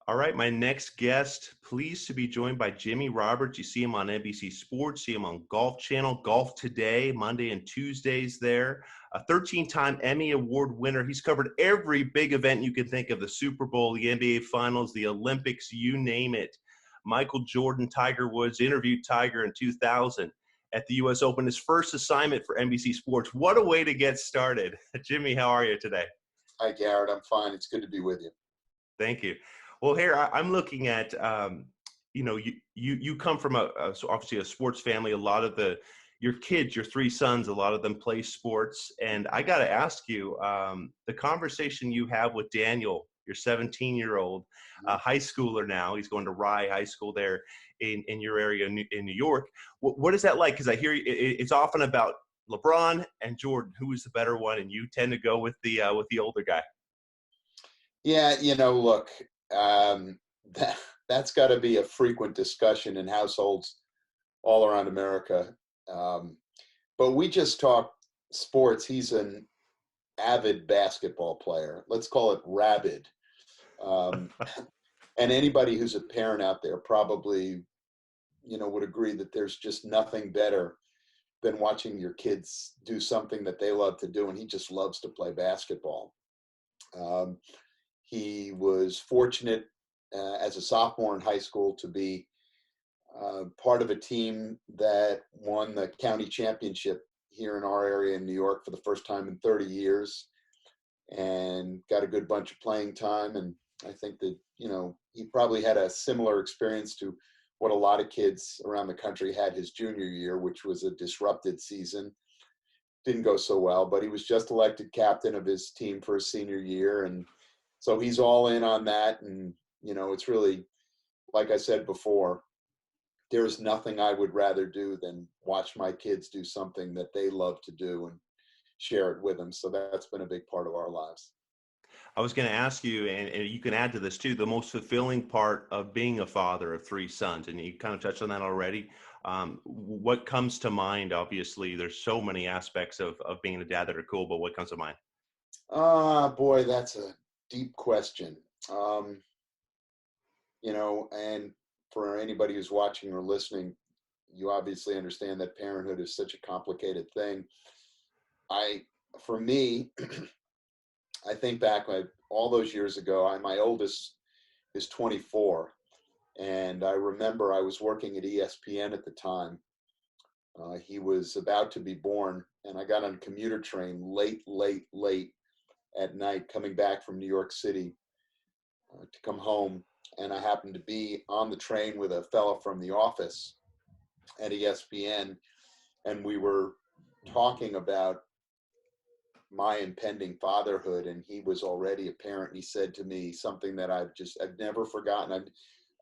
All right, my next guest, pleased to be joined by Jimmy Roberts. You see him on NBC Sports, see him on Golf Channel, Golf Today, Monday and Tuesdays there. A 13-time Emmy Award winner. He's covered every big event you can think of, the Super Bowl, the NBA Finals, the Olympics, you name it. Michael Jordan, Tiger Woods, interviewed Tiger in 2000 at the U.S. Open, his first assignment for NBC Sports. What a way to get started. Jimmy, how are you today? Hi, Garrett. I'm fine. It's good to be with you. Thank you. Well, here I'm looking at, you come from so obviously a sports family. A lot of your kids, your three sons, a lot of them play sports. And I got to ask you, the conversation you have with Daniel, your 17-year-old high schooler now. He's going to Rye High School there in your area in New York. What is that like? Because I hear it's often about LeBron and Jordan. Who is the better one? And you tend to go with the older guy. Yeah, look, um, that's got to be a frequent discussion in households all around America. Um, but we just talk sports. He's an avid basketball player. Let's call it rabid. Um, and anybody who's a parent out there probably, would agree that there's just nothing better than watching your kids do something that they love to do. And he just loves to play basketball. Um, He was fortunate as a sophomore in high school to be part of a team that won the county championship here in our area in New York for the first time in 30 years and got a good bunch of playing time. And I think that, he probably had a similar experience to what a lot of kids around the country had his junior year, which was a disrupted season. Didn't go so well, but he was just elected captain of his team for his senior year. And so he's all in on that. And, it's really, like I said before, there's nothing I would rather do than watch my kids do something that they love to do and share it with them. So that's been a big part of our lives. I was going to ask you, and you can add to this too, the most fulfilling part of being a father of three sons, and you kind of touched on that already. What comes to mind? Obviously, there's so many aspects of being a dad that are cool, but what comes to mind? Ah, boy, that's a deep question. Um, and for anybody who's watching or listening, you obviously understand that parenthood is such a complicated thing. I, for me, I think back like all those years ago. My oldest is 24, and I remember I was working at ESPN at the time. He was about to be born, and I got on a commuter train late at night coming back from New York City to come home. And I happened to be on the train with a fellow from the office at ESPN, and we were talking about my impending fatherhood, and he was already a parent. He said to me something that I've never forgotten.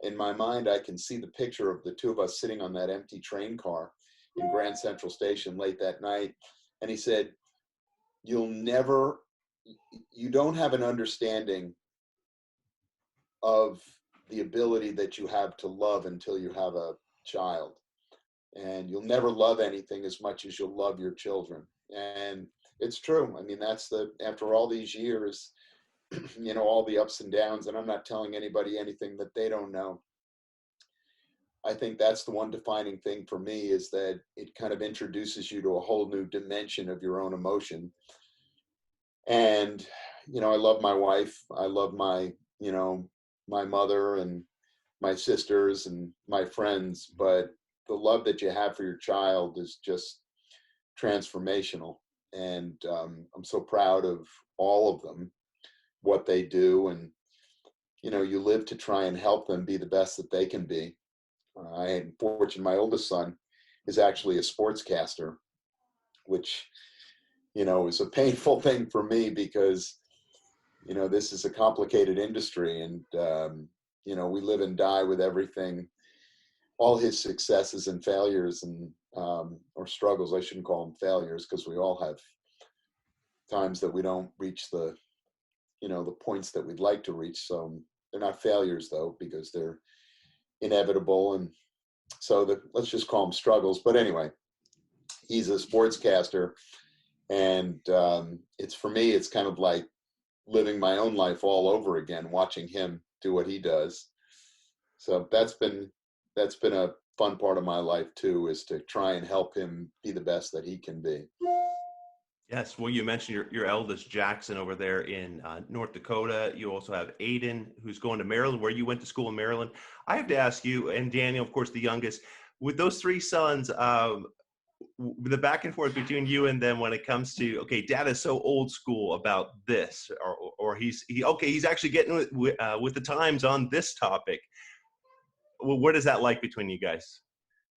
In my mind, I can see the picture of the two of us sitting on that empty train car in Grand Central Station late that night. And he said, you don't have an understanding of the ability that you have to love until you have a child. And you'll never love anything as much as you'll love your children. And it's true. I mean, after all these years, all the ups and downs, and I'm not telling anybody anything that they don't know. I think that's the one defining thing for me, is that it kind of introduces you to a whole new dimension of your own emotion. And, I love my wife. I love my mother and my sisters and my friends, but the love that you have for your child is just transformational. And I'm so proud of all of them, what they do. And, you live to try and help them be the best that they can be. I am fortunate, my oldest son is actually a sportscaster, which, is a painful thing for me because, this is a complicated industry, and, we live and die with everything, all his successes and failures and, or struggles. I shouldn't call them failures, because we all have times that we don't reach the points that we'd like to reach. So they're not failures though, because they're inevitable. And so let's just call them struggles. But anyway, he's a sportscaster, and for me, it's kind of like living my own life all over again, watching him do what he does. So that's been a fun part of my life too, is to try and help him be the best that he can be. Yes, well, you mentioned your eldest Jackson over there in North Dakota. You also have Aiden, who's going to Maryland, where you went to school in Maryland. I have to ask you, and Daniel, of course, the youngest, with those three sons, the back and forth between you and them when it comes to, okay, Dad is so old school about this, or he's actually getting with the times on this topic. Well, what is that like between you guys?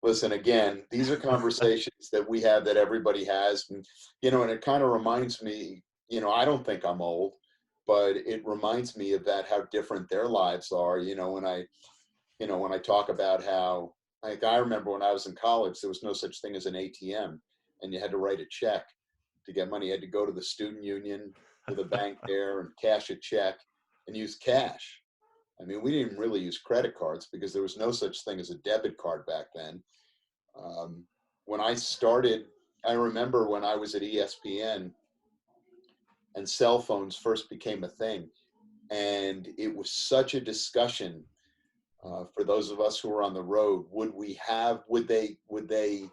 Listen, again, these are conversations that we have, that everybody has. And, and it kind of reminds me, I don't think I'm old, but it reminds me of that, how different their lives are. When I talk about how, like, I remember when I was in college, there was no such thing as an ATM, and you had to write a check to get money. You had to go to the student union, to the bank there, and cash a check and use cash. I mean, we didn't really use credit cards because there was no such thing as a debit card back then. When I started, I remember when I was at ESPN and cell phones first became a thing, and it was such a discussion for those of us who were on the road. Would they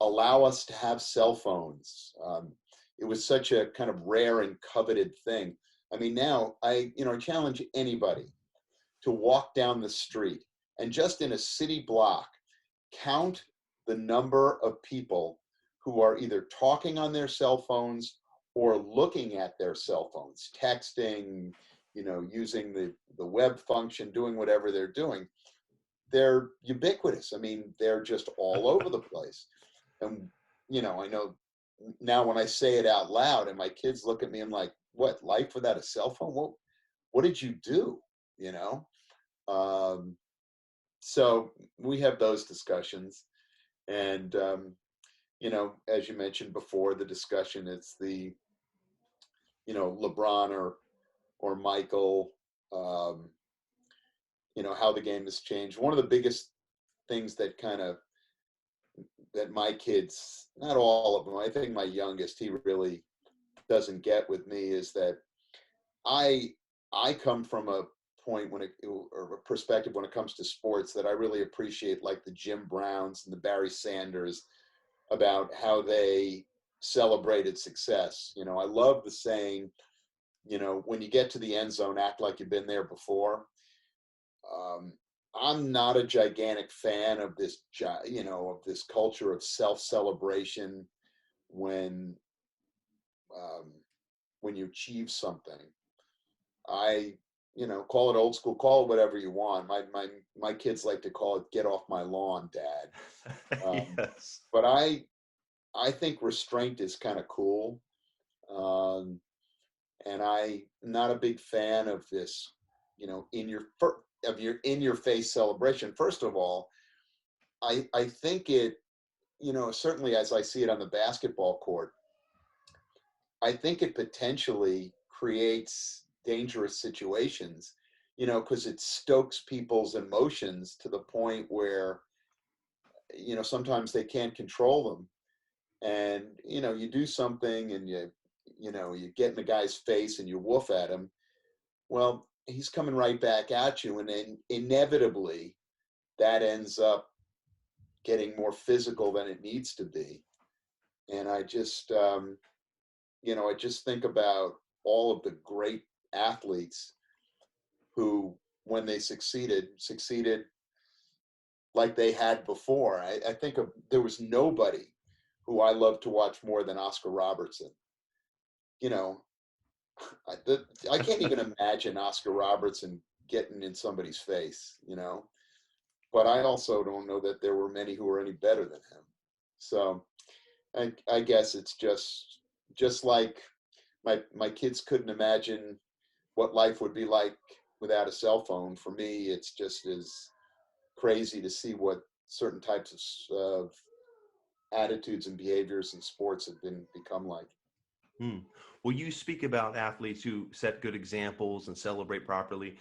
allow us to have cell phones? It was such a kind of rare and coveted thing. I mean, now I challenge anybody to walk down the street and just in a city block, count the number of people who are either talking on their cell phones or looking at their cell phones, texting, using the web function, doing whatever they're doing. They're ubiquitous. I mean, they're just all over the place. And, I know now when I say it out loud and my kids look at me, I'm like, what, life without a cell phone? What did you do? So we have those discussions. And, as you mentioned before, the discussion, it's the, LeBron or Michael, how the game has changed. One of the biggest things that my kids, not all of them, I think my youngest, he really doesn't get with me, is that I come from a point or a perspective when it comes to sports that I really appreciate, like the Jim Browns and the Barry Sanders, about how they celebrated success. I love the saying, when you get to the end zone, act like you've been there before. I'm not a gigantic fan of this, of this culture of self-celebration when you achieve something. Call it old school, call it whatever you want. My kids like to call it "get off my lawn, Dad." Yes. But I think restraint is kind of cool, and I'm not a big fan of this, in your face celebration. First of all, I think it, certainly as I see it on the basketball court, I think it potentially creates dangerous situations, because it stokes people's emotions to the point where, sometimes they can't control them. And, you do something and you get in the guy's face and you woof at him. Well, he's coming right back at you. And then inevitably that ends up getting more physical than it needs to be. And I just think about all of the great athletes who, when they succeeded like they had before. I think there was nobody who I loved to watch more than Oscar Robertson. I can't even imagine Oscar Robertson getting in somebody's face, but I also don't know that there were many who were any better than him. So I guess it's just like my kids couldn't imagine what life would be like without a cell phone. For me, it's just as crazy to see what certain types of attitudes and behaviors in sports have become like. Well, you speak about athletes who set good examples and celebrate properly.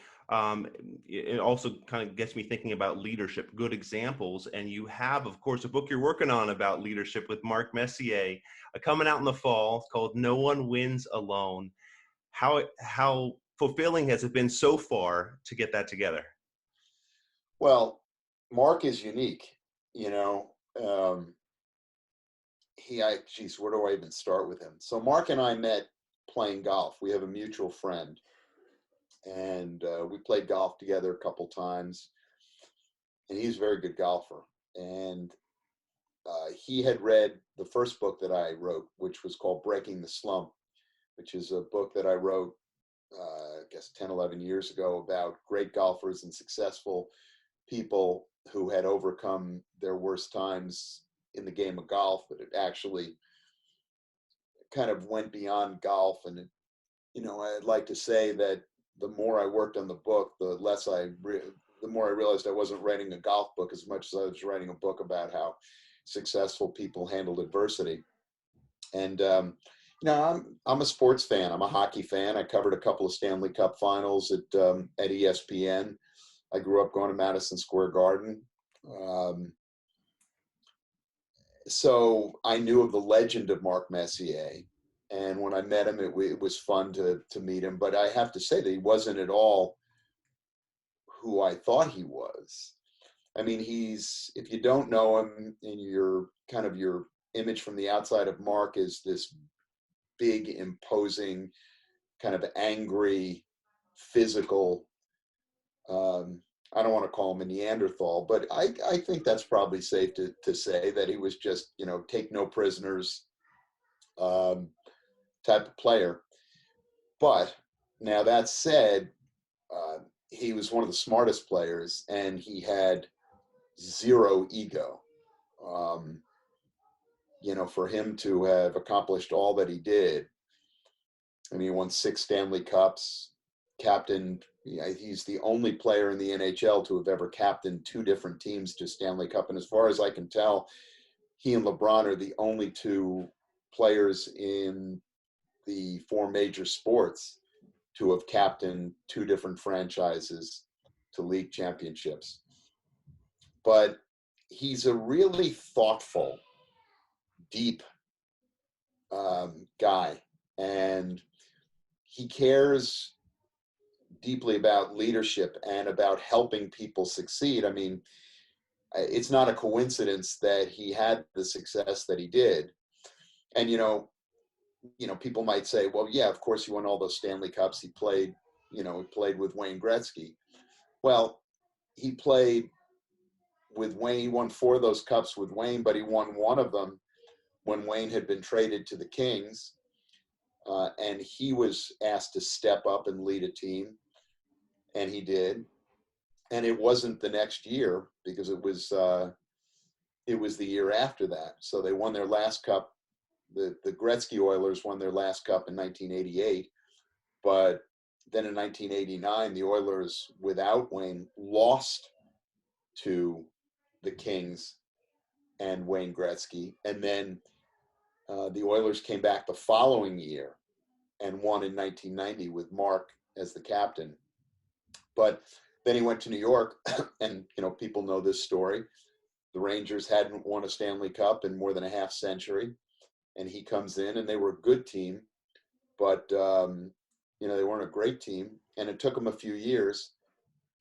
It also kind of gets me thinking about leadership, good examples. And you have, of course, a book you're working on about leadership with Mark Messier, coming out in the fall. It's called "No One Wins Alone." How fulfilling has it been so far to get that together? Well, Mark is unique, you know. Geez, where do I even start with him? So Mark and I met playing golf. We have a mutual friend, and we played golf together a couple times. And he's a very good golfer. And he had read the first book that I wrote, which was called Breaking the Slump, which is a book that I wrote, I guess 10, 11 years ago, about great golfers and successful people who had overcome their worst times in the game of golf, but it actually kind of went beyond golf. And, I'd like to say that the more I worked on the book, the more I realized I wasn't writing a golf book as much as I was writing a book about how successful people handled adversity. And, I'm a sports fan. I'm a hockey fan. I covered a couple of Stanley Cup finals at ESPN. I grew up going to Madison Square Garden. So I knew of the legend of Mark Messier. And when I met him, it was fun to meet him. But I have to say that he wasn't at all who I thought he was. I mean, if you don't know him, and your image from the outside of Mark is this big, imposing, kind of angry, physical, I don't want to call him a Neanderthal, but I think that's probably safe to say that he was just, take no prisoners type of player. But now that said, he was one of the smartest players, and he had zero ego. For him to have accomplished all that he did, I mean, he won 6 Stanley Cups, captained. He's the only player in the NHL to have ever captained 2 different teams to Stanley Cup. And as far as I can tell, he and LeBron are the only 2 players in the 4 major sports to have captained 2 different franchises to league championships. But he's a really thoughtful, deep guy, and he cares deeply about leadership and about helping people succeed. I mean, it's not a coincidence that he had the success that he did. And, people might say, well, yeah, of course he won all those Stanley Cups. He played with Wayne Gretzky. Well, he played with Wayne. He won 4 of those cups with Wayne, but he won one of them when Wayne had been traded to the Kings. And he was asked to step up and lead a team, and he did. And it wasn't the next year, because it was the year after that. So they won their last cup. The Gretzky Oilers won their last cup in 1988, but then in 1989, the Oilers, without Wayne, lost to the Kings and Wayne Gretzky. And then the Oilers came back the following year and won in 1990 with Mark as the captain. But then he went to New York, and people know this story. The Rangers hadn't won a Stanley Cup in more than a half century, and he comes in, and they were a good team, but they weren't a great team, and it took them a few years.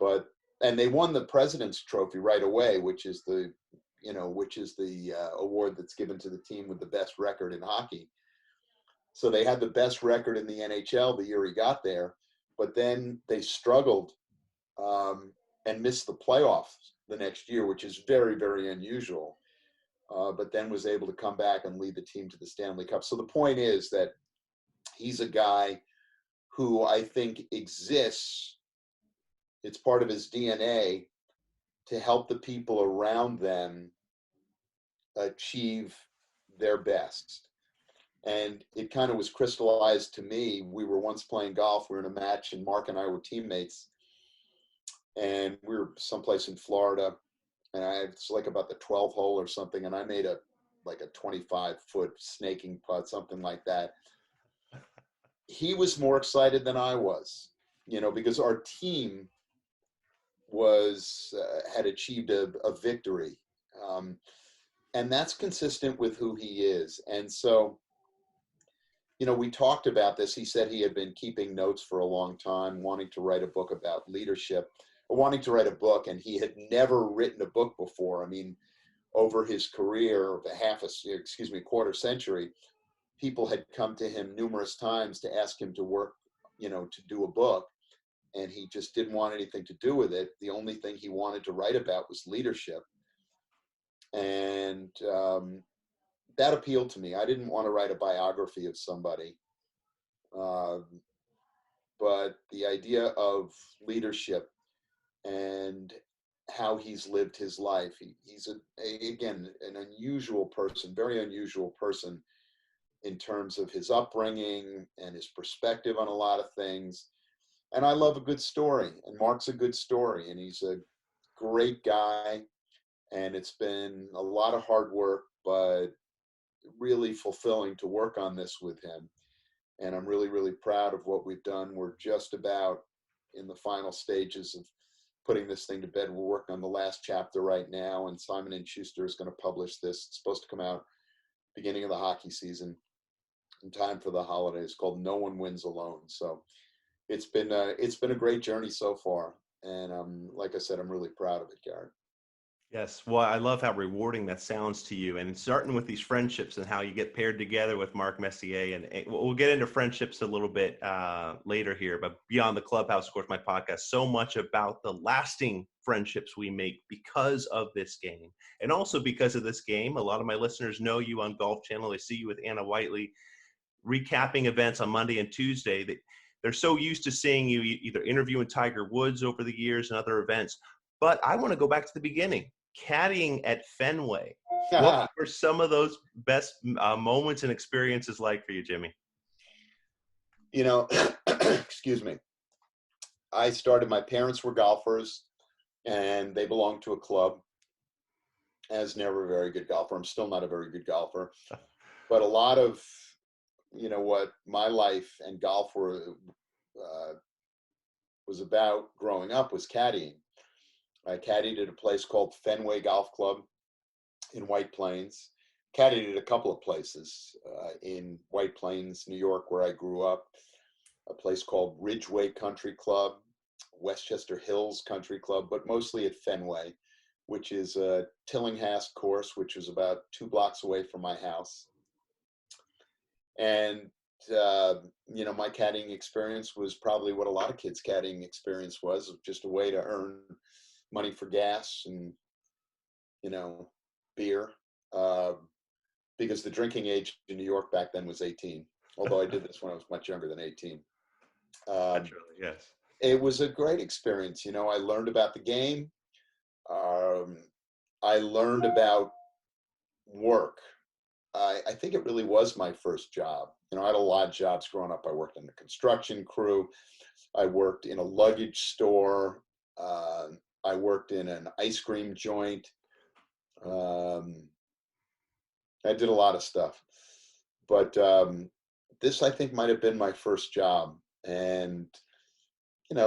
And they won the President's Trophy right away, which is the award that's given to the team with the best record in hockey. So they had the best record in the NHL the year he got there, but then they struggled and missed the playoffs the next year, which is very, very unusual. But then was able to come back and lead the team to the Stanley Cup. So the point is that he's a guy who I think exists. It's part of his DNA to help the people around them achieve their best. And it kind of was crystallized to me. We were once playing golf. We were in a match, and Mark and I were teammates. And we were someplace in Florida, and it's like about the 12th hole or something, and I made a 25-foot snaking putt, something like that. He was more excited than I was, because our team had achieved a victory, and that's consistent with who he is. And so we talked about this. He said he had been keeping notes for a long time, wanting to write a book about leadership, or wanting to write a book, and he had never written a book before. I mean, over his career, quarter century, people had come to him numerous times to ask him to work, to do a book, and he just didn't want anything to do with it. The only thing he wanted to write about was leadership. And that appealed to me. I didn't want to write a biography of somebody. But the idea of leadership and how he's lived his life, he's again, an unusual person, very unusual person in terms of his upbringing and his perspective on a lot of things. And I love a good story, and Mark's a good story, and he's a great guy. And it's been a lot of hard work, but really fulfilling to work on this with him. And I'm really, really proud of what we've done. We're just about in the final stages of putting this thing to bed. We're working on the last chapter right now, and Simon & Schuster is going to publish this. It's supposed to come out beginning of the hockey season in time for the holidays, called No One Wins Alone. So it's been a great journey so far. And like I said, I'm really proud of it, Garrett. Yes. Well, I love how rewarding that sounds to you, and starting with these friendships and how you get paired together with Mark Messier. And we'll get into friendships a little bit later here, but beyond the clubhouse, of course, my podcast, so much about the lasting friendships we make because of this game. And also because of this game, a lot of my listeners know you on Golf Channel. They see you with Anna Whiteley recapping events on Monday and Tuesday. They're so used to seeing you either interviewing Tiger Woods over the years and other events. But I want to go back to the beginning. Caddying at Fenway. What were some of those best moments and experiences like for you, Jimmy? Excuse me. My parents were golfers, and they belonged to a club. I was never a very good golfer. I'm still not a very good golfer. But a lot of, what my life and golf was about growing up was caddying. I caddied at a place called Fenway Golf Club in White Plains. Caddied at a couple of places in White Plains, New York, where I grew up. A place called Ridgeway Country Club, Westchester Hills Country Club, but mostly at Fenway, which is a Tillinghast course, which was about 2 blocks away from my house. And, my caddying experience was probably what a lot of kids' caddying experience was, just a way to earn money for gas and, beer, because the drinking age in New York back then was 18, although I did this when I was much younger than 18. Naturally, yes. It was a great experience. I learned about the game. I learned about work. I think it really was my first job. I had a lot of jobs growing up. I worked in the construction crew. I worked in a luggage store. I worked in an ice cream joint. I did a lot of stuff, but this, I think, might have been my first job. And, in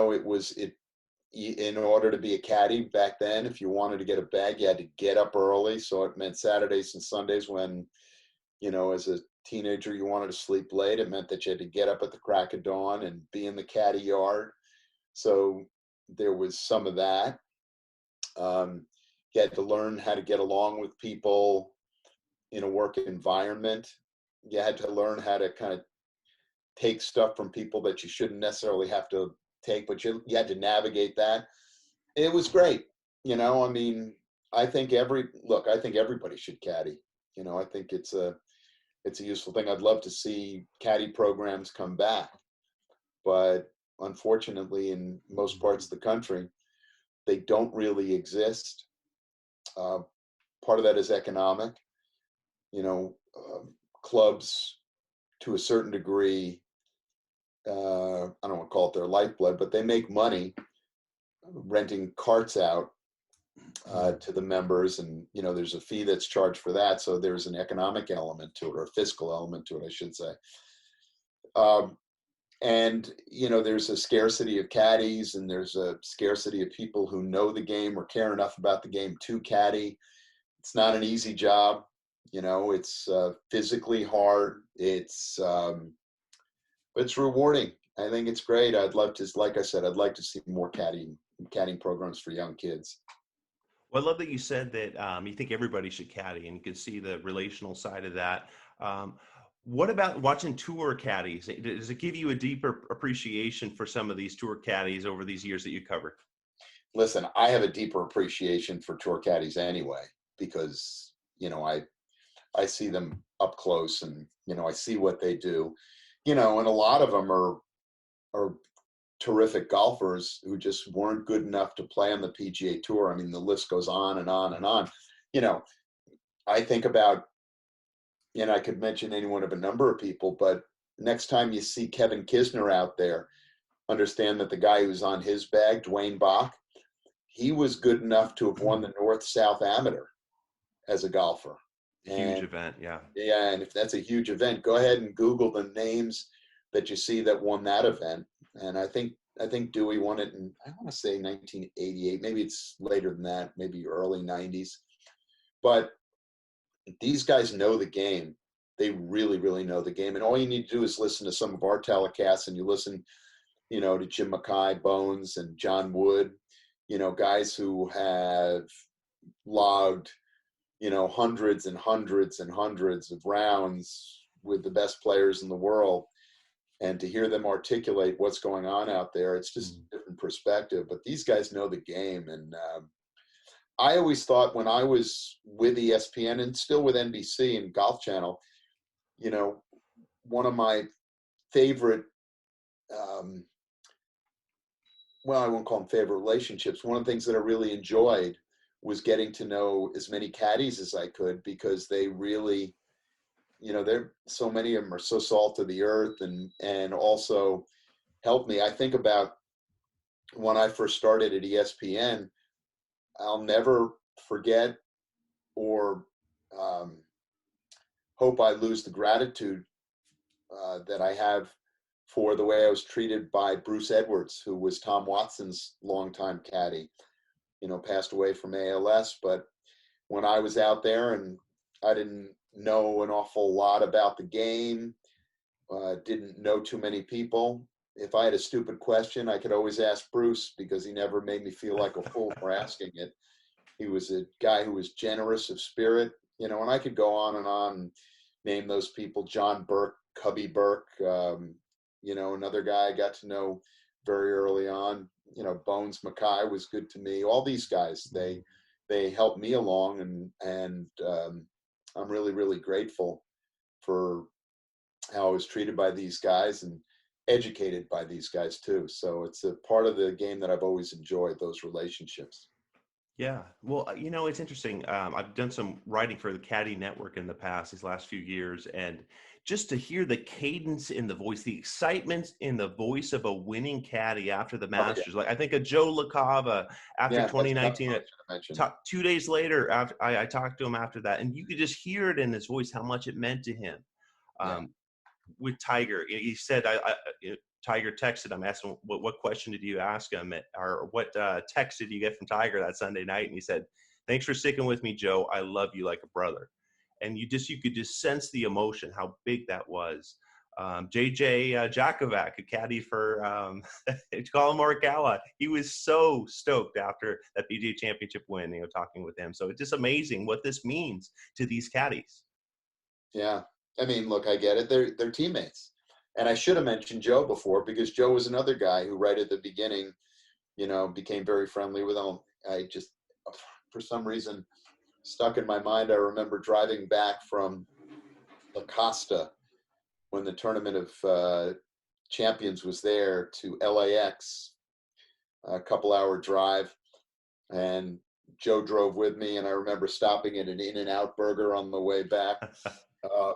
order to be a caddy back then, if you wanted to get a bag, you had to get up early. So it meant Saturdays and Sundays when, as a teenager, you wanted to sleep late. It meant that you had to get up at the crack of dawn and be in the caddy yard. So there was some of that. You had to learn how to get along with people in a work environment. You had to learn how to kind of take stuff from people that you shouldn't necessarily have to take, but you had to navigate that. It was great. I think everybody should caddy. I think it's a useful thing. I'd love to see caddy programs come back, but unfortunately, in most parts of the country, they don't really exist. Part of that is economic. Clubs, to a certain degree, I don't want to call it their lifeblood, but they make money renting carts out to the members, and there's a fee that's charged for that. So there's an economic element to it, or a fiscal element to it, I should say. And there's a scarcity of caddies, and there's a scarcity of people who know the game or care enough about the game to caddy. It's not an easy job. You know, it's physically hard. It's rewarding. I think it's great. I'd love to, like I said, I'd like to see more caddying programs for young kids. Well, I love that you said that you think everybody should caddy, and you can see the relational side of that. Um, what about watching tour caddies? Does it give you a deeper appreciation for some of these tour caddies over these years that you covered? Listen, I have a deeper appreciation for tour caddies anyway, because, you know, I see them up close, and, you know, I see what they do, you know, and a lot of them are terrific golfers who just weren't good enough to play on the PGA Tour. I mean, the list goes on and on and on. You know, I think about, and I could mention any one of a number of people, but next time you see Kevin Kisner out there, understand that the guy who's on his bag, Dwayne Bach, he was good enough to have won the North-South Amateur as a golfer. Huge And event, yeah. yeah, and if that's a huge event, go ahead and Google the names that you see that won that event. And I think Dewey won it in, I want to say 1988. Maybe it's later than that, maybe early 90s. But these guys know the game. They really, really know the game. And all you need to do is listen to some of our telecasts, and you listen, you know, to Jim Mackay, Bones, and John Wood, you know, guys who have logged, you know, hundreds and hundreds and hundreds of rounds with the best players in the world. And to hear them articulate what's going on out there, it's just a different perspective. But these guys know the game. And I always thought, when I was with ESPN and still with NBC and Golf Channel, you know, one of my favorite, well, I won't call them favorite relationships. One of the things that I really enjoyed was getting to know as many caddies as I could, because they really, you know, they're, so many of them are so salt of the earth, and also helped me. I think about when I first started at ESPN, I'll never forget or hope I lose the gratitude that I have for the way I was treated by Bruce Edwards, who was Tom Watson's longtime caddy. You know, passed away from ALS. But when I was out there and I didn't know an awful lot about the game, didn't know too many people, if I had a stupid question, I could always ask Bruce, because he never made me feel like a fool for asking it. He was a guy who was generous of spirit, you know, and I could go on and name those people. John Burke, Cubby Burke, you know, another guy I got to know very early on. You know, Bones Mackay was good to me. All these guys, they helped me along, and I'm really, really grateful for how I was treated by these guys and educated by these guys too. So it's a part of the game that I've always enjoyed, those relationships. Yeah. Well, you know, it's interesting. I've done some writing for the Caddy Network in the past, these last few years, and just to hear the cadence in the voice, the excitement in the voice of a winning caddy after the Oh yeah, Masters. Like I think of Joe LaCava after yeah, that's another 2019. one I should have mentioned. 2 days later, after I talked to him after that, and you could just hear it in his voice how much it meant to him. Yeah, Um, with Tiger, he said, Tiger texted him, asked him, what question did you ask him, or what text did you get from Tiger that Sunday night? And he said, "Thanks for sticking with me, Joe. I love you like a brother." And you could just sense the emotion, how big that was. JJ Jakovac, a caddy for Colin Morikawa, he was so stoked after that PGA Championship win, you know, talking with him. So it's just amazing what this means to these caddies. yeah. I mean, look, I get it. They're teammates, and I should have mentioned Joe before, because Joe was another guy who, right at the beginning, you know, became very friendly with him. I just, for some reason, stuck in my mind. I remember driving back from La Costa when the Tournament of Champions was there to LAX, a couple-hour drive, and Joe drove with me, and I remember stopping at an In-N-Out Burger on the way back. Um,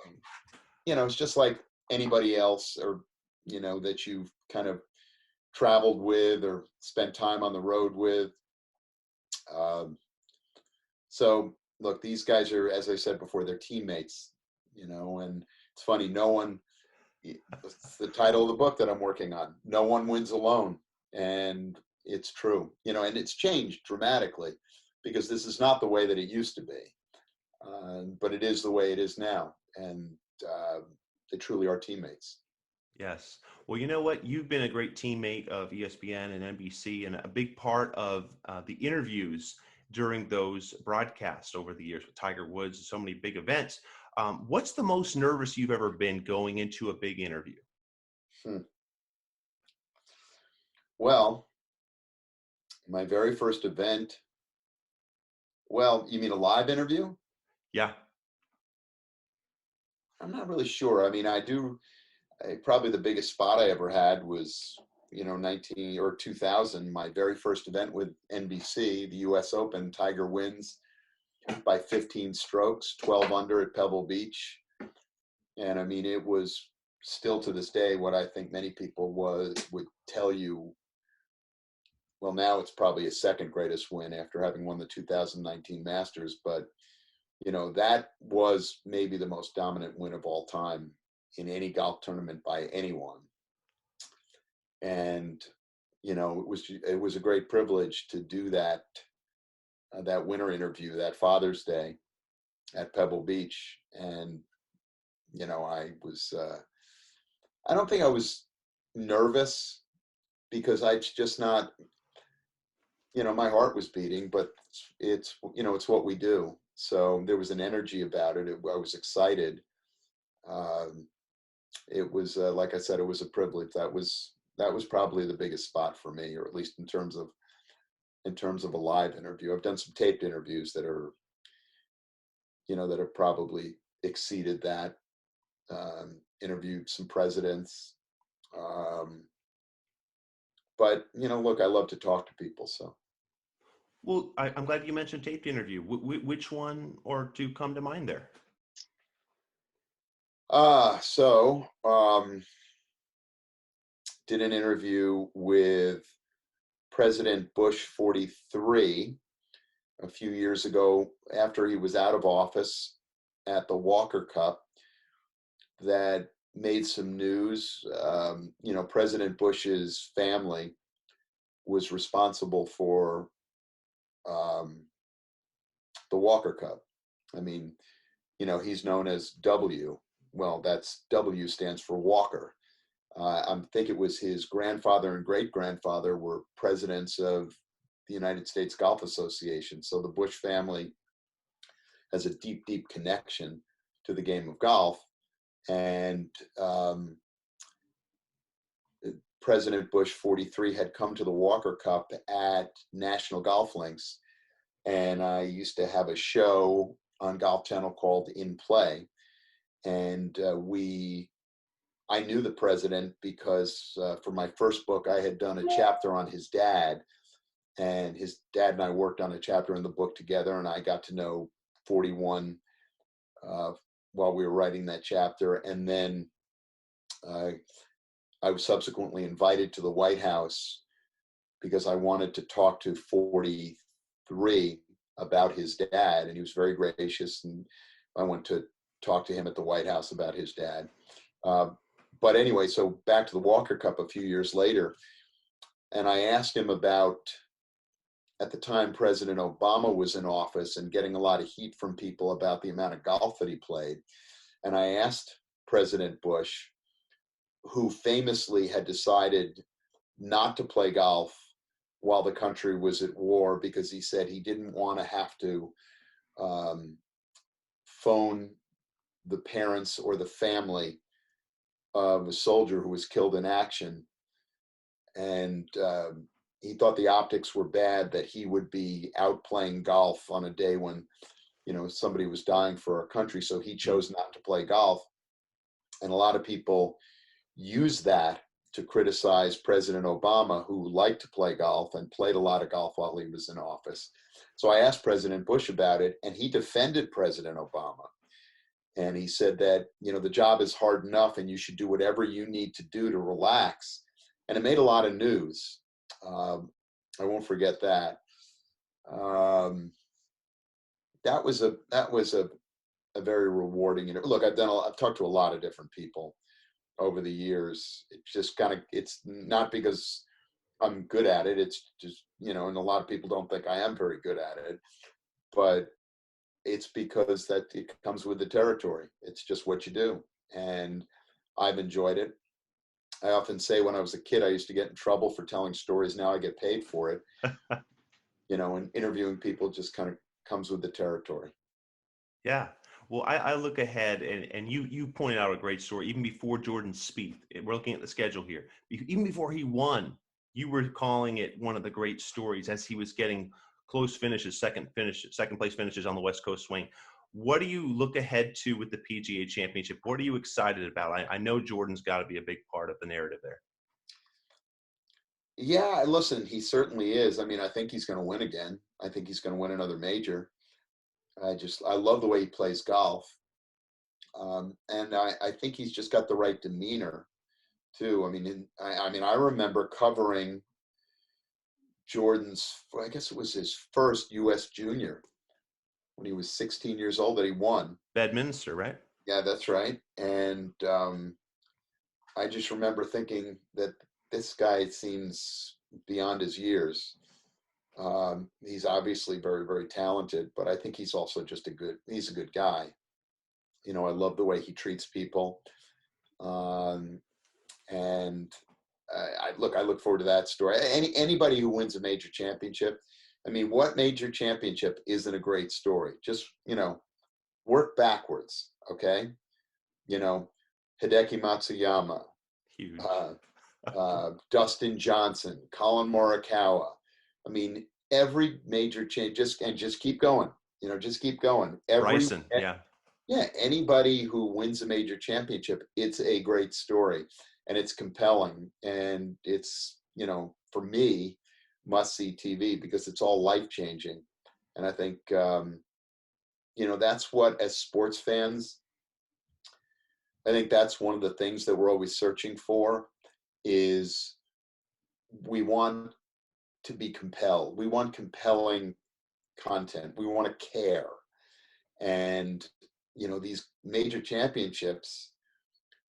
you know, it's just like anybody else, or, you know, that you've kind of traveled with or spent time on the road with. Um, so look, these guys are, as I said before, they're teammates, you know, and it's funny, it's the title of the book that I'm working on. No one wins alone. And it's true, you know, and it's changed dramatically, because this is not the way that it used to be. but it is the way it is now, and they truly are teammates. Yes. Well, you know what? You've been a great teammate of ESPN and NBC, and a big part of the interviews during those broadcasts over the years with Tiger Woods and so many big events. What's the most nervous you've ever been going into a big interview? Hmm. Well, my very first event. Well, you mean a live interview? Yeah. I'm not really sure. I mean, probably the biggest spot I ever had was, 19 or 2000, my very first event with NBC, the US Open. Tiger wins by 15 strokes, 12 under at Pebble Beach. And I mean, it was still to this day what I think many people would tell you. Well, now it's probably his second greatest win after having won the 2019 Masters, but that was maybe the most dominant win of all time in any golf tournament by anyone. And it was a great privilege to do that winter interview that Father's Day at Pebble Beach. And I don't think I was nervous, because I just not, my heart was beating, but it's what we do. So there was an energy about it. I was excited. It was, like I said, it was a privilege. That was probably the biggest spot for me, or at least in terms of a live interview. I've done some taped interviews that are, that have probably exceeded that. Interviewed some presidents. But look, I love to talk to people. So. Well, I'm glad you mentioned taped interview. Which one or two come to mind there? Did an interview with President Bush 43 a few years ago after he was out of office at the Walker Cup. That made some news. President Bush's family was responsible for the Walker Cup. I mean, he's known as W. Well, that's W stands for Walker. I think it was his grandfather and great-grandfather were presidents of the United States Golf Association. So the Bush family has a deep, deep connection to the game of golf. And President Bush 43 had come to the Walker Cup at National Golf Links. And I used to have a show on Golf Channel called In Play. And I knew the president because for my first book, I had done a chapter on his dad. And his dad and I worked on a chapter in the book together. And I got to know 41 while we were writing that chapter. And then I was subsequently invited to the White House because I wanted to talk to 43 about his dad. And he was very gracious. And I went to talk to him at the White House about his dad. But anyway, so back to the Walker Cup a few years later. And I asked him about, at the time, President Obama was in office and getting a lot of heat from people about the amount of golf that he played. And I asked President Bush, who famously had decided not to play golf while the country was at war, because he said he didn't want to have to phone the parents or the family of a soldier who was killed in action. And he thought the optics were bad that he would be out playing golf on a day when, somebody was dying for our country. So he chose not to play golf. And a lot of people use that to criticize President Obama, who liked to play golf and played a lot of golf while he was in office. So I asked President Bush about it, and he defended President Obama. And he said that, the job is hard enough and you should do whatever you need to do to relax. And it made a lot of news. I won't forget that. That was a very rewarding. Look, I've talked to a lot of different people over the years. It's just it's not because I'm good at it. It's just, and a lot of people don't think I am very good at it. But it's because that it comes with the territory. It's just what you do. And I've enjoyed it. I often say when I was a kid, I used to get in trouble for telling stories. Now I get paid for it. And interviewing people just kind of comes with the territory. Yeah. Well, I look ahead, and you pointed out a great story even before Jordan Spieth. We're looking at the schedule here. Even before he won, you were calling it one of the great stories as he was getting close finishes, second place finishes on the West Coast swing. What do you look ahead to with the PGA Championship? What are you excited about? I know Jordan's got to be a big part of the narrative there. Yeah, listen, he certainly is. I mean, I think he's going to win again. I think he's going to win another major. I love the way he plays golf. And I think he's just got the right demeanor too. I remember covering Jordan's, I guess it was his first U.S. Junior when he was 16 years old that he won. Bedminster, right? Yeah, that's right. And I just remember thinking that this guy seems beyond his years. He's obviously very, very talented, but I think he's also just he's a good guy. I love the way he treats people. And I look forward to that story. Anybody who wins a major championship, I mean, what major championship isn't a great story? Just, work backwards. Okay. Hideki Matsuyama, Huge. Dustin Johnson, Colin Morikawa. I mean, every major change, just keep going. Just keep going. Bryson, yeah. Yeah, anybody who wins a major championship, it's a great story, and it's compelling, and it's, for me, must-see TV because it's all life-changing. And I think, that's what, as sports fans, I think that's one of the things that we're always searching for is we want to be compelled. We want compelling content. We want to care. And, these major championships,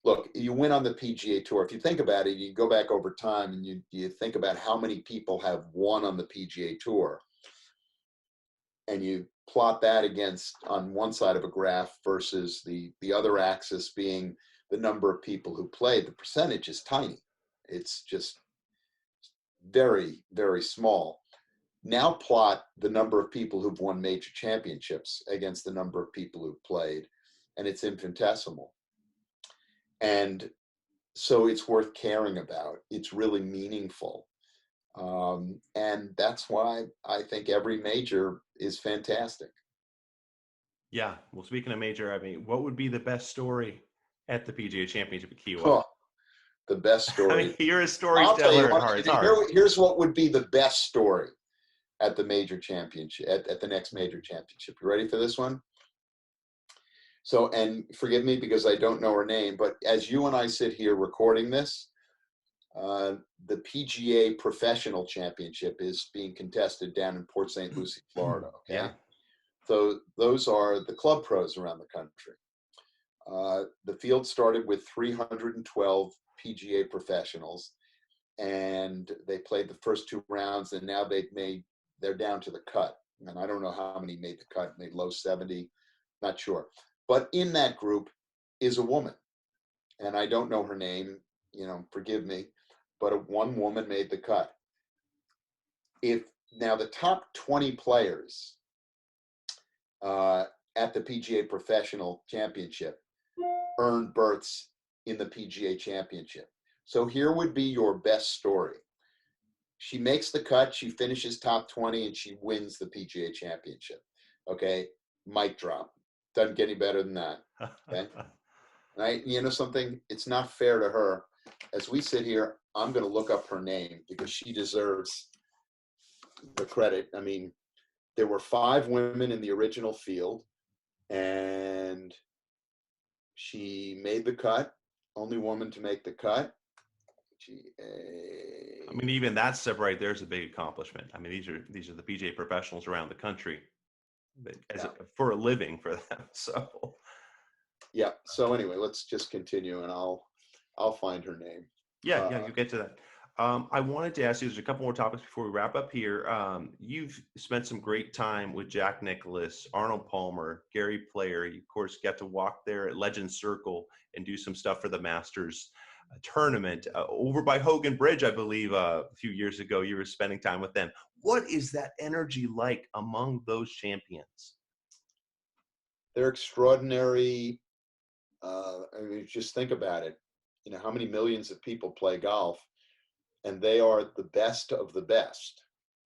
look, you win on the PGA Tour. If you think about it, you go back over time and you think about how many people have won on the PGA Tour. And you plot that against on one side of a graph versus the other axis being the number of people who played. The percentage is tiny. It's just very, very small. Now plot the number of people who've won major championships against the number of people who've played, and it's infinitesimal. And so it's worth caring about. It's really meaningful. And that's why I think every major is fantastic. Yeah. Well, speaking of major, I mean, what would be the best story at the PGA Championship at Kiawah? Oh, the best story. You're a I'll storyteller tell you at what, heart. It's hard. here's what would be the best story at the major championship, at the next major championship. You ready for this one? So, and forgive me because I don't know her name, but as you and I sit here recording this, the PGA Professional Championship is being contested down in Port St. Lucie, Florida. Okay. Yeah. So those are the club pros around the country. The field started with 312 PGA professionals, and they played the first two rounds, and now they're down to the cut. And I don't know how many made the cut, made low 70, not sure. But in that group is a woman, and I don't know her name, forgive me, but one woman made the cut. Now the top 20 players at the PGA Professional Championship earned berths in the PGA Championship. So here would be your best story. She makes the cut, she finishes top 20, and she wins the PGA Championship. Okay, mic drop. Doesn't get any better than that. Okay, and something, it's not fair to her. As we sit here, I'm going to look up her name because she deserves the credit. I mean, there were 5 women in the original field, and she made the cut. Only woman to make the cut. I mean, even that step right there is a big accomplishment. I mean, these are the PGA professionals around the country for a living for them. So yeah. So anyway, let's just continue, and I'll find her name. Yeah, you get to that. I wanted to ask you, there's a couple more topics before we wrap up here. You've spent some great time with Jack Nicklaus, Arnold Palmer, Gary Player. You, of course, got to walk there at Legend Circle and do some stuff for the Masters tournament over by Hogan Bridge, I believe, a few years ago. You were spending time with them. What is that energy like among those champions? They're extraordinary. I mean, just think about it. You know, how many millions of people play golf, and they are the best of the best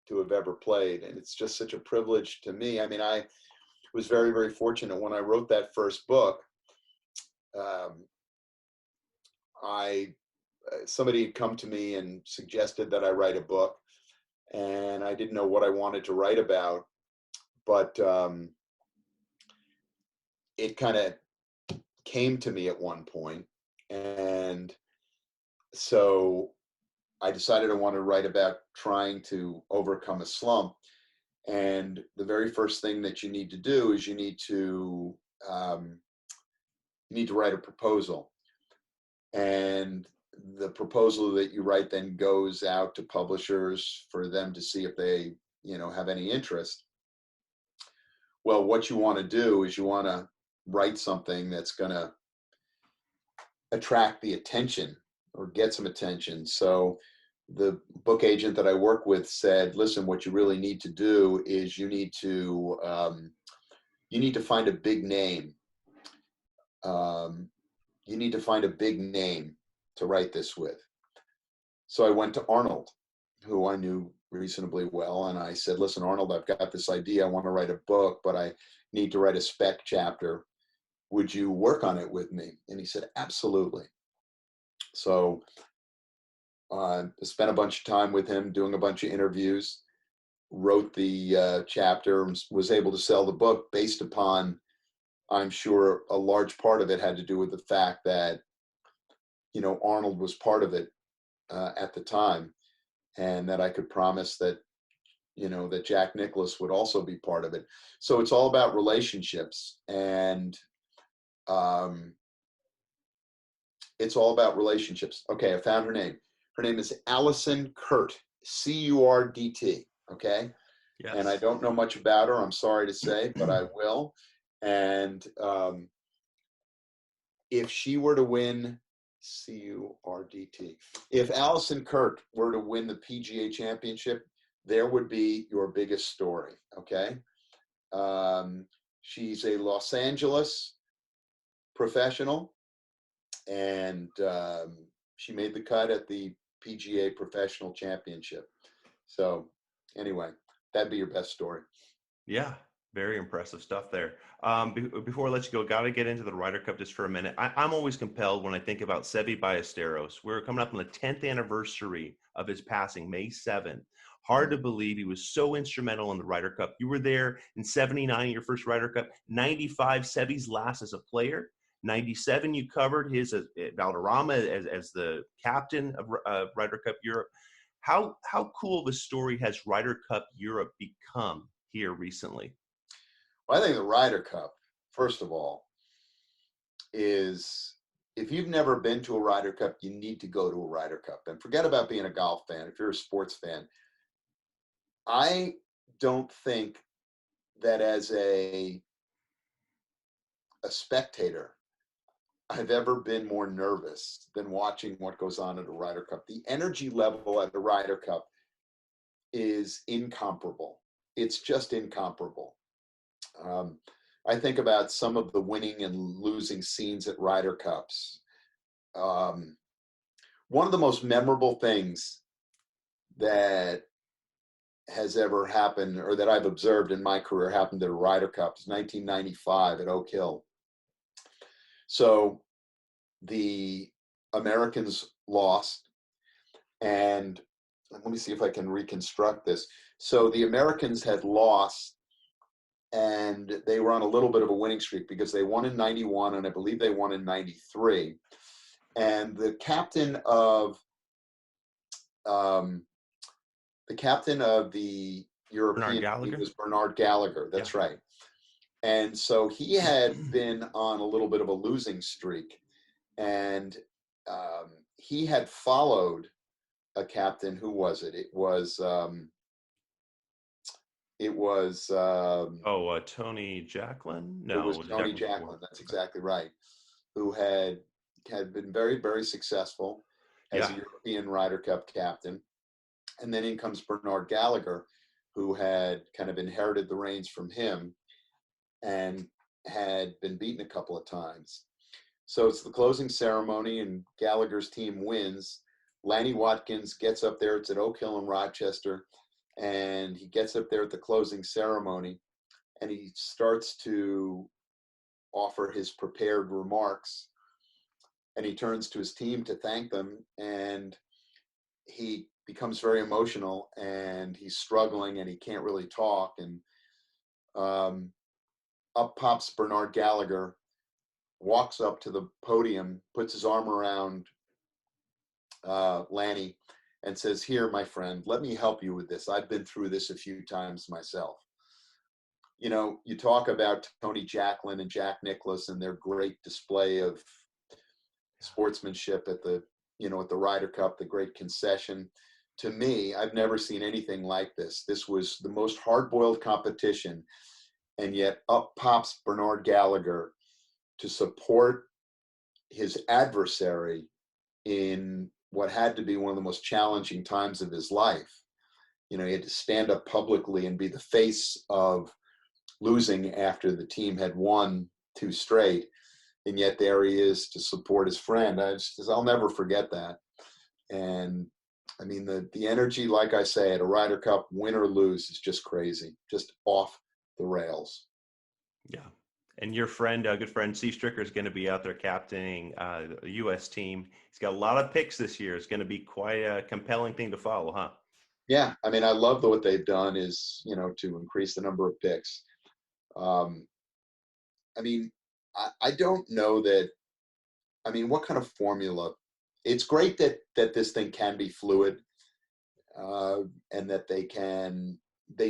to have ever played. And it's just such a privilege to me. I mean, I was very, very fortunate when I wrote that first book. Somebody had come to me and suggested that I write a book, and I didn't know what I wanted to write about, but it kind of came to me at one point, and so I decided I wanted to write about trying to overcome a slump. And the very first thing that you need to do is you need to write a proposal, and the proposal that you write then goes out to publishers for them to see if they, have any interest. Well, what you want to do is you want to write something that's going to attract the attention or get some attention. So the book agent that I work with said, listen, what you really need to do is you need to find a big name. You need to find a big name to write this with. So I went to Arnold, who I knew reasonably well, and I said, listen, Arnold, I've got this idea. I want to write a book, but I need to write a spec chapter. Would you work on it with me? And he said, absolutely. So I spent a bunch of time with him, doing a bunch of interviews, wrote the chapter, was able to sell the book based upon, I'm sure a large part of it had to do with the fact that, Arnold was part of it at the time, and that I could promise that, that Jack Nicklaus would also be part of it. So it's all about relationships, and it's all about relationships. Okay, I found her name. Her name is Allison Kurt, C-U-R-D-T, okay? Yes. And I don't know much about her, I'm sorry to say, but I will. And if she were to win, C-U-R-D-T, if Allison Kurt were to win the PGA Championship, there would be your biggest story, okay? She's a Los Angeles professional, and she made the cut at the PGA Professional Championship. So anyway, that'd be your best story. Yeah, very impressive stuff there. Before I let you go, got to get into the Ryder Cup just for a minute. I'm always compelled when I think about Seve Ballesteros. We're coming up on the 10th anniversary of his passing, May 7th. Hard to believe he was so instrumental in the Ryder Cup. You were there in 79, your first Ryder Cup, 95, Seve's last as a player. 97, you covered his Valderrama as the captain of Ryder Cup Europe. How cool of a story has Ryder Cup Europe become here recently? Well, I think the Ryder Cup, first of all, is, if you've never been to a Ryder Cup, you need to go to a Ryder Cup. And forget about being a golf fan. If you're a sports fan, I don't think that as a spectator, I've ever been more nervous than watching what goes on at a Ryder Cup. The energy level at the Ryder Cup is incomparable. It's just incomparable. I think about some of the winning and losing scenes at Ryder Cups. One of the most memorable things that has ever happened, or that I've observed in my career, happened at a Ryder Cup is 1995 at Oak Hill. So the Americans lost, and let me see if I can reconstruct this. So the Americans had lost, and they were on a little bit of a winning streak because they won in 91, and I believe they won in 93. And the captain of the European team was Bernard Gallagher. That's right. And so he had been on a little bit of a losing streak, and he had followed a captain. Who was it? It was Tony Jacklin? it was No, the Tony Jacklin before. Jacklin. That's Okay. exactly right. Who had been very, very successful as a Yeah. European Ryder Cup captain. And then in comes Bernard Gallagher, who had kind of inherited the reins from him and had been beaten a couple of times. So it's the closing ceremony, and Gallagher's team wins. Lanny Watkins gets up there. It's at Oak Hill in Rochester. And he gets up there at the closing ceremony, and he starts to offer his prepared remarks. And he turns to his team to thank them. And he becomes very emotional, and he's struggling, and he can't really talk. And up pops Bernard Gallagher, walks up to the podium, puts his arm around Lanny, and says, "Here, my friend, let me help you with this. I've been through this a few times myself." You know, you talk about Tony Jacklin and Jack Nicklaus and their great display of sportsmanship at the Ryder Cup, the great concession. To me, I've never seen anything like this. This was the most hard-boiled competition, and yet up pops Bernard Gallagher to support his adversary in what had to be one of the most challenging times of his life. You know, he had to stand up publicly and be the face of losing after the team had won 2 straight. And yet there he is to support his friend. I'll never forget that. And I mean, the energy, like I say, at a Ryder Cup, win or lose, is just crazy, just off the rails. Yeah. And your friend, good friend, Steve Stricker, is going to be out there captaining the U.S. team. He's got a lot of picks this year. It's going to be quite a compelling thing to follow, huh? Yeah, I mean, I love what they've done is, to increase the number of picks. I mean, I don't know that. I mean, what kind of formula? It's great that this thing can be fluid, and that they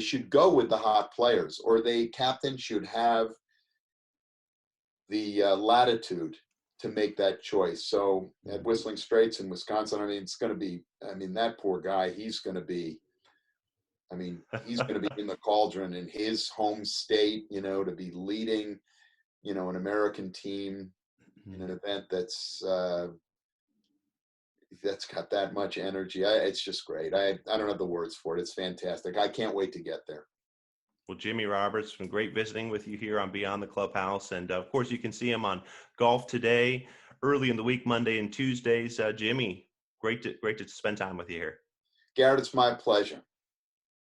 should go with the hot players, or captain should have the latitude to make that choice. So at Whistling Straits in Wisconsin, I mean, it's going to be. I mean, that poor guy. He's going to be in the cauldron in his home state. To be leading, an American team in an event that's got that much energy. It's just great. I don't have the words for it. It's fantastic. I can't wait to get there. Well, Jimmy Roberts, it's been great visiting with you here on Beyond the Clubhouse. And of course, you can see him on Golf Today early in the week, Monday and Tuesdays. Jimmy, great to spend time with you here. Garrett, it's my pleasure.